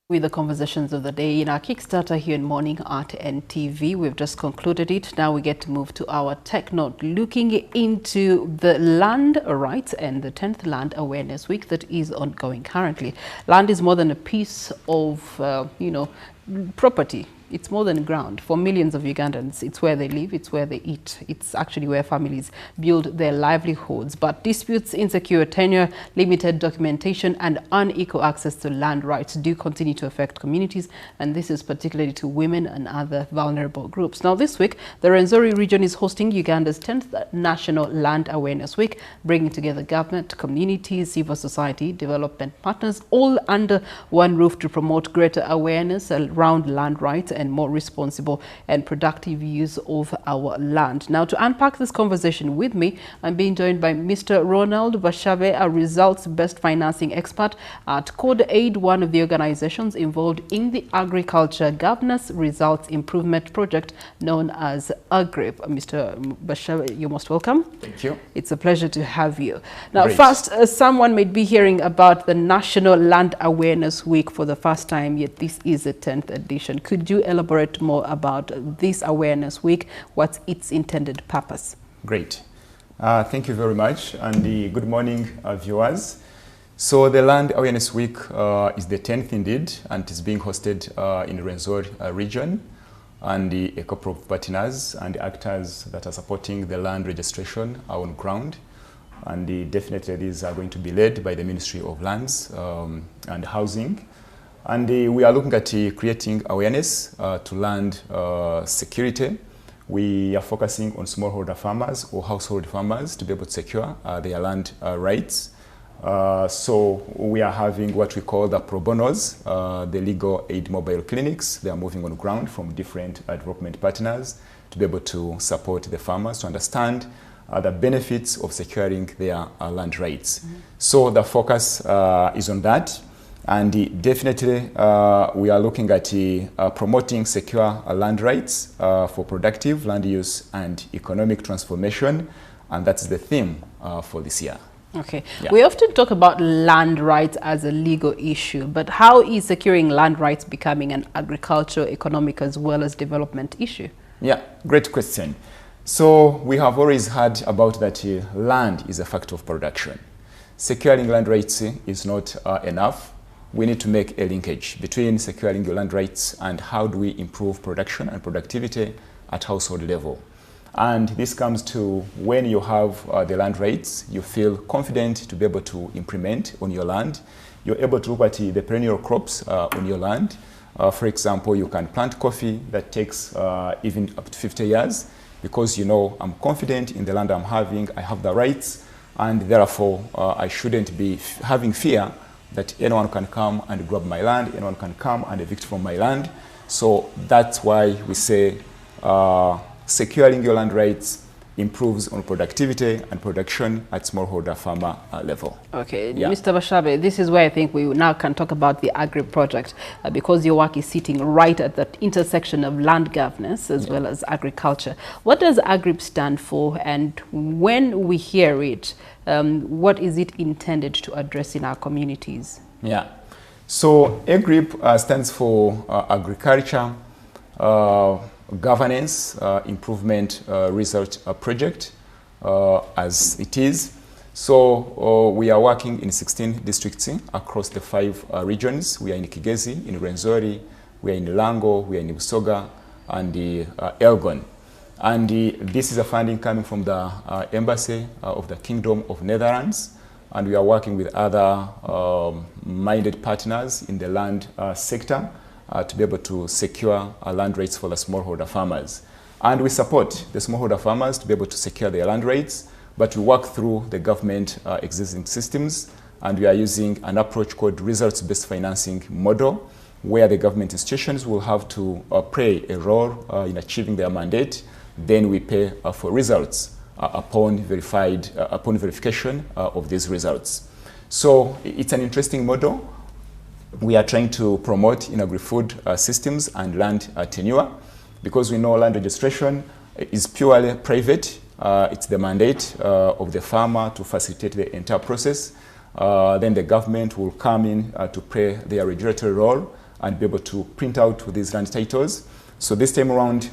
With the conversations of the day in our Kickstarter here in Morning at NTV. We've just concluded it. Now we get to move to our tech note, looking into the land rights and the 10th Land Awareness Week that is ongoing currently. Land is more than a piece of, property. It's more than ground. For millions of Ugandans, it's where they live, it's where they eat. It's actually where families build their livelihoods. But disputes, insecure tenure, limited documentation, and unequal access to land rights do continue to affect communities, and this is particularly to women and other vulnerable groups. Now, this week, the Rwenzori region is hosting Uganda's 10th National Land Awareness Week, bringing together government, communities, civil society, development partners, all under one roof to promote greater awareness around land rights and more responsible and productive use of our land. Now, to unpack this conversation with me, I'm being joined by Mr. Ronald Bashabe, a results-based financing expert at Code Aid, one of the organizations involved in the Agriculture Governance Results Improvement Project known as AGRIP. Mr. Bashabe, you're most welcome. Thank you. It's a pleasure to have you. Now, Great. First, someone may be hearing about the National Land Awareness Week for the first time, yet this is the 10th edition. Could you elaborate more about this Awareness Week? What's its intended purpose? Great. Thank you very much, and good morning, viewers. So the Land Awareness Week is the 10th indeed, and it's being hosted in the Rwenzori region, and a couple of partners and actors that are supporting the land registration are on ground. And definitely these are going to be led by the Ministry of Lands and Housing. And we are looking at creating awareness to land security. We are focusing on smallholder farmers or household farmers to be able to secure their land rights. So we are having what we call the pro bonos, the legal aid mobile clinics. They are moving on ground from different development partners to be able to support the farmers to understand the benefits of securing their land rights. So the focus is on that. And definitely, we are looking at promoting secure land rights for productive land use and economic transformation. And that's the theme for this year. Okay. Yeah. We often talk about land rights as a legal issue, but how is securing land rights becoming an agricultural, economic, as well as development issue? Yeah, great question. So we have always heard about that land is a factor of production. Securing land rights is not enough. We need to make a linkage between securing your land rights and how do we improve production and productivity at household level. And this comes to when you have the land rights, you feel confident to be able to implement on your land. You're able to look at the perennial crops on your land. For example, you can plant coffee that takes even up to 50 years because you know I'm confident in the land I'm having, I have the rights, and therefore I shouldn't be having fear that anyone can come and grab my land, anyone can come and evict from my land. So that's why we say securing your land rights improves on productivity and production at smallholder farmer level. Okay, yeah. Mr. Bashabe, this is where I think we now can talk about the AGRIP project because your work is sitting right at that intersection of land governance as well as agriculture. What does AGRIP stand for, and when we hear it, what is it intended to address in our communities? Yeah, so AGRIP stands for Agriculture Governance Improvement Research Project, as it is. So we are working in 16 districts across the 5 regions. We are in Kigezi, in Rwenzori, we are in Lango, we are in Busoga, and Elgon. And this is a funding coming from the Embassy of the Kingdom of Netherlands. And we are working with other minded partners in the land sector to be able to secure land rights for the smallholder farmers. And we support the smallholder farmers to be able to secure their land rights, but we work through the government existing systems, and we are using an approach called results-based financing model, where the government institutions will have to play a role in achieving their mandate. Then we pay for results upon verification of these results. So it's an interesting model. We are trying to promote in agri-food systems and land tenure, because we know land registration is purely private. It's the mandate of the farmer to facilitate the entire process. Then the government will come in to play their regulatory role and be able to print out these land titles. So this time around,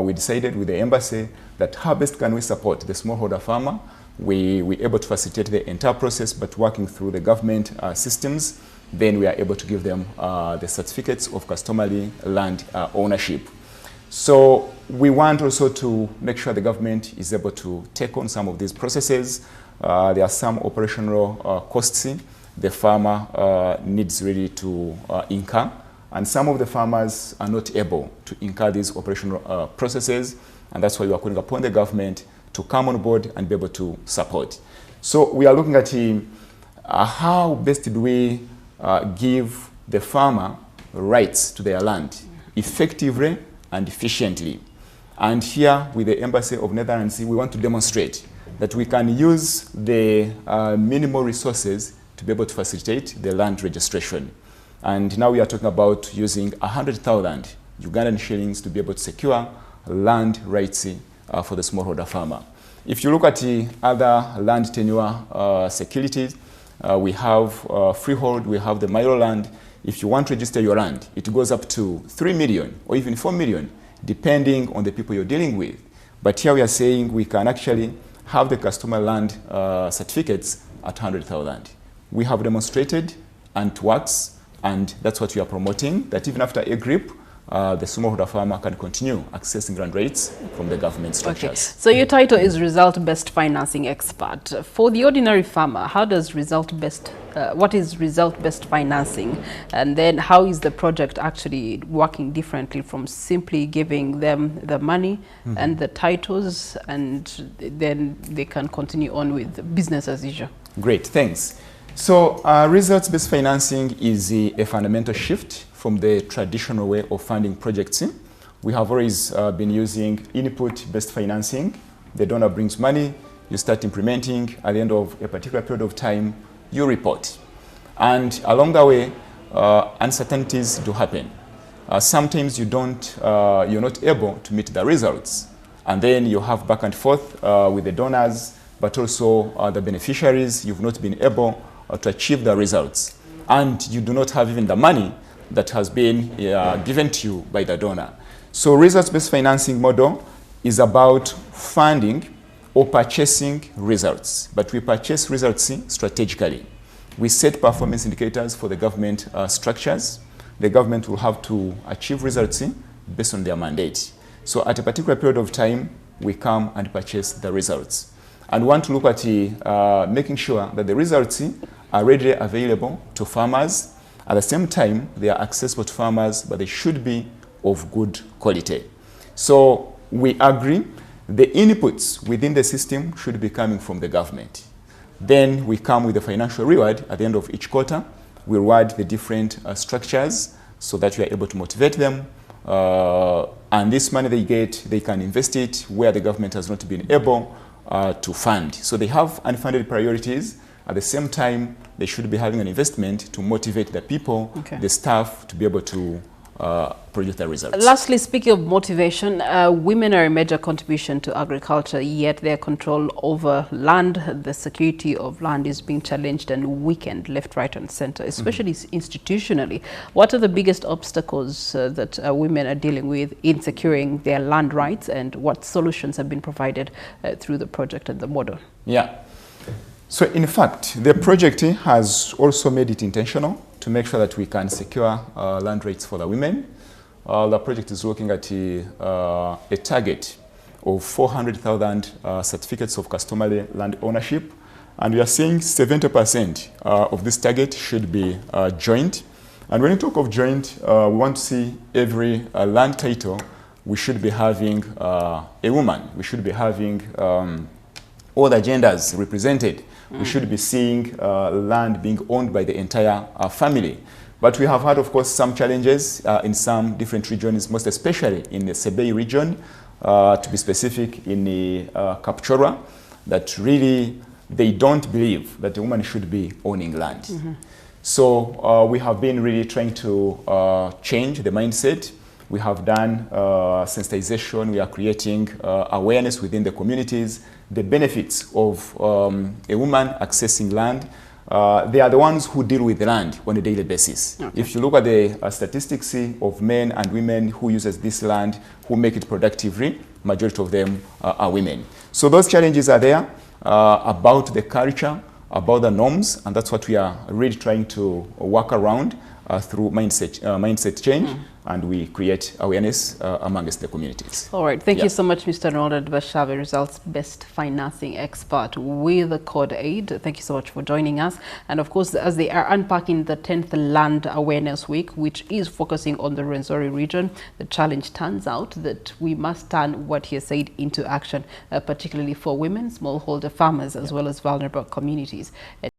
we decided with the embassy that how best can we support the smallholder farmer. We were able to facilitate the entire process, but working through the government systems, then we are able to give them the certificates of customary land ownership. So we want also to make sure the government is able to take on some of these processes. There are some operational costs the farmer needs really to incur, and some of the farmers are not able to incur these operational processes, and that's why we are calling upon the government to come on board and be able to support. So we are looking at how best do we give the farmer rights to their land effectively and efficiently. And here with the Embassy of Netherlands, we want to demonstrate that we can use the minimal resources to be able to facilitate the land registration. And now we are talking about using 100,000 Ugandan shillings to be able to secure land rights for the smallholder farmer. If you look at the other land tenure securities, we have freehold, we have the mile land. If you want to register your land, it goes up to 3 million or even 4 million, depending on the people you're dealing with. But here we are saying we can actually have the customer land certificates at 100,000. We have demonstrated and it works, and that's what we are promoting, that even after AGRIP, the smallholder farmer can continue accessing land rates from the government structures. Okay. So your title is Result-Based Financing Expert. For the ordinary farmer, how does what is result-based financing? And then how is the project actually working differently from simply giving them the money and the titles, and then they can continue on with business as usual? Great, thanks. So results-based financing is a fundamental shift from the traditional way of funding projects. We have always been using input-based financing. The donor brings money, you start implementing. At the end of a particular period of time, you report. And along the way, uncertainties do happen. Sometimes you're not able to meet the results. And then you have back and forth with the donors, but also the beneficiaries. You've not been able to achieve the results. And you do not have even the money that has been given to you by the donor. So results-based financing model is about funding or purchasing results, but we purchase results strategically. We set performance indicators for the government structures. The government will have to achieve results based on their mandate. So at a particular period of time, we come and purchase the results. And we want to look at making sure that the results are readily available to farmers. At the same time, they are accessible to farmers, but they should be of good quality. So we agree the inputs within the system should be coming from the government. Then we come with a financial reward at the end of each quarter. We reward the different structures so that we are able to motivate them. And this money they get, they can invest it where the government has not been able to fund. So they have unfunded priorities. At the same time, they should be having an investment to motivate the people, the staff, to be able to produce the results. Lastly, speaking of motivation, women are a major contribution to agriculture, yet their control over land, the security of land is being challenged and weakened left, right and center, especially institutionally. What are the biggest obstacles that women are dealing with in securing their land rights, and what solutions have been provided through the project and the model? Yeah. So in fact, the project has also made it intentional to make sure that we can secure land rights for the women. The project is looking at a target of 400,000 certificates of customary land ownership. And we are saying 70% of this target should be joint. And when you talk of joint, we want to see every land title, we should be having a woman. We should be having all the genders represented. We should be seeing land being owned by the entire family. But we have had, of course, some challenges in some different regions, most especially in the Sebei region, to be specific, in the Kapchorwa, that really they don't believe that a woman should be owning land. So we have been really trying to change the mindset. We have done sensitization. We are creating awareness within the communities, the benefits of a woman accessing land. they are the ones who deal with the land on a daily basis. Okay. If you look at the statistics of men and women who uses this land, who make it productively, majority of them are women. So those challenges are there about the culture, about the norms, and that's what we are really trying to work around through mindset change, and we create awareness amongst the communities. All right, thank you so much, Mr. Ronald Bashave, results-based financing expert with Code Aid. Thank you so much for joining us. And of course, as they are unpacking the 10th Land Awareness Week, which is focusing on the Rwenzori region, the challenge turns out that we must turn what he has said into action, particularly for women, smallholder farmers, as well as vulnerable communities.